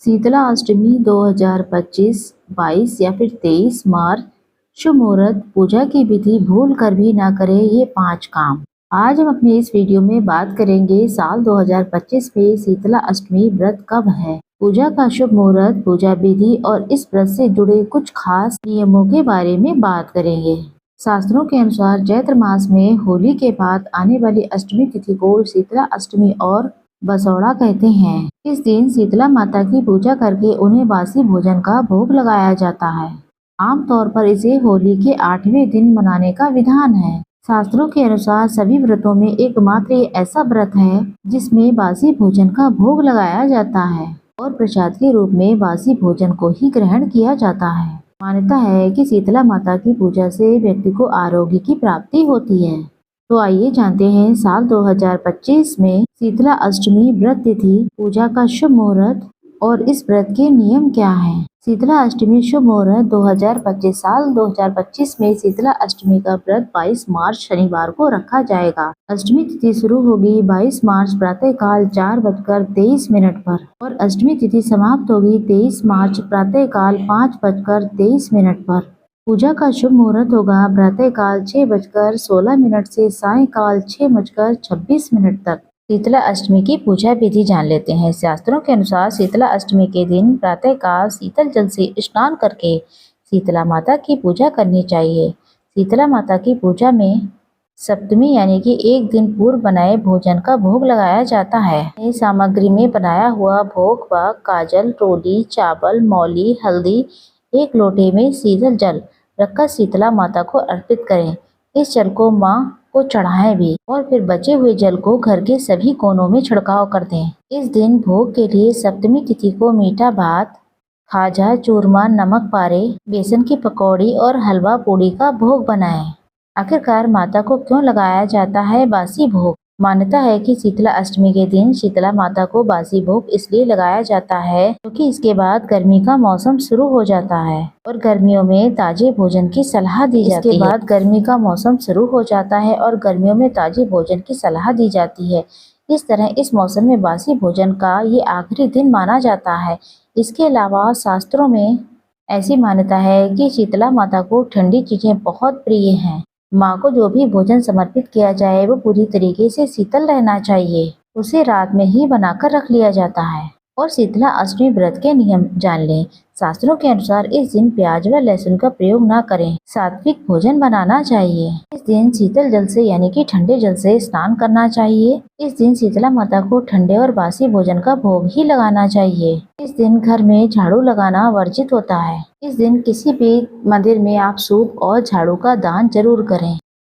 शीतला अष्टमी 2025 22 या फिर 23 मार्च। शुभ मुहूर्त। पूजा की विधि भूल कर भी ना करें ये 5 काम। आज हम अपने इस वीडियो में बात करेंगे साल 2025 में शीतला अष्टमी व्रत कब है, पूजा का शुभ मुहूर्त, पूजा विधि और इस व्रत से जुड़े कुछ खास नियमों के बारे में बात करेंगे। शास्त्रों के अनुसार चैत्र मास में होली के बाद आने वाली अष्टमी तिथि को शीतला अष्टमी और बसौड़ा कहते हैं। इस दिन शीतला माता की पूजा करके उन्हें बासी भोजन का भोग लगाया जाता है। आमतौर पर इसे होली के 8वें दिन मनाने का विधान है। शास्त्रों के अनुसार सभी व्रतों में एकमात्र ये ऐसा व्रत है जिसमें बासी भोजन का भोग लगाया जाता है और प्रसाद के रूप में बासी भोजन को ही ग्रहण किया जाता है। मान्यता है कि शीतला माता की पूजा से व्यक्ति को आरोग्य की प्राप्ति होती है। तो आइए जानते हैं साल 2025 में शीतला अष्टमी व्रत तिथि, पूजा का शुभ मुहूर्त और इस व्रत के नियम क्या हैं। शीतला अष्टमी शुभ मुहूर्त 2025। साल 2025 में शीतला अष्टमी का व्रत 22 मार्च शनिवार को रखा जाएगा। अष्टमी तिथि शुरू होगी 22 मार्च प्रातः काल 4:23 पर और अष्टमी तिथि समाप्त होगी 23 मार्च प्रातः काल 5:23 पर। पूजा का शुभ मुहूर्त होगा प्रातः काल 6:16 से सायंकाल 6:26 तक। शीतला अष्टमी की पूजा विधि जान लेते हैं। शास्त्रों के अनुसार शीतला अष्टमी के दिन प्रातः काल शीतल जल से स्नान करके शीतला माता की पूजा करनी चाहिए। शीतला माता की पूजा में सप्तमी यानी कि एक दिन पूर्व बनाए भोजन का भोग लगाया जाता है। इस सामग्री में बनाया हुआ भोग व काजल, रोली, चावल, मौली, हल्दी, एक लोटे में शीतल जल रखकर शीतला माता को अर्पित करें। इस जल को मां को चढ़ाएं भी और फिर बचे हुए जल को घर के सभी कोनों में छिड़काव कर दें। इस दिन भोग के लिए सप्तमी तिथि को मीठा भात, खाजा, चूरमा, नमक पारे, बेसन की पकौड़ी और हलवा पूड़ी का भोग बनाएं। आखिरकार माता को क्यों लगाया जाता है बासी भोग। मान्यता है कि शीतला अष्टमी के दिन शीतला माता को बासी भोग इसलिए लगाया जाता है क्योंकि इसके बाद गर्मी का मौसम शुरू हो जाता है और गर्मियों में ताजे भोजन की सलाह दी जाती है। इसके बाद गर्मी का मौसम शुरू हो जाता है और गर्मियों में ताजे भोजन की सलाह दी जाती है। इस तरह इस मौसम में बासी भोजन का ये आखिरी दिन माना जाता है। इसके अलावा शास्त्रों में ऐसी मान्यता है कि शीतला माता को ठंडी चीजें बहुत प्रिय हैं। माँ को जो भी भोजन समर्पित किया जाए वो पूरी तरीके से शीतल रहना चाहिए। उसे रात में ही बनाकर रख लिया जाता है। और शीतला अष्टमी व्रत के नियम जान लें। शास्त्रों के अनुसार इस दिन प्याज व लहसुन का प्रयोग न करें। सात्विक भोजन बनाना चाहिए। इस दिन शीतल जल से यानी कि ठंडे जल से स्नान करना चाहिए। इस दिन शीतला माता को ठंडे और बासी भोजन का भोग ही लगाना चाहिए। इस दिन घर में झाड़ू लगाना वर्जित होता है। इस दिन किसी भी मंदिर में आप सूप और झाड़ू का दान जरूर करें।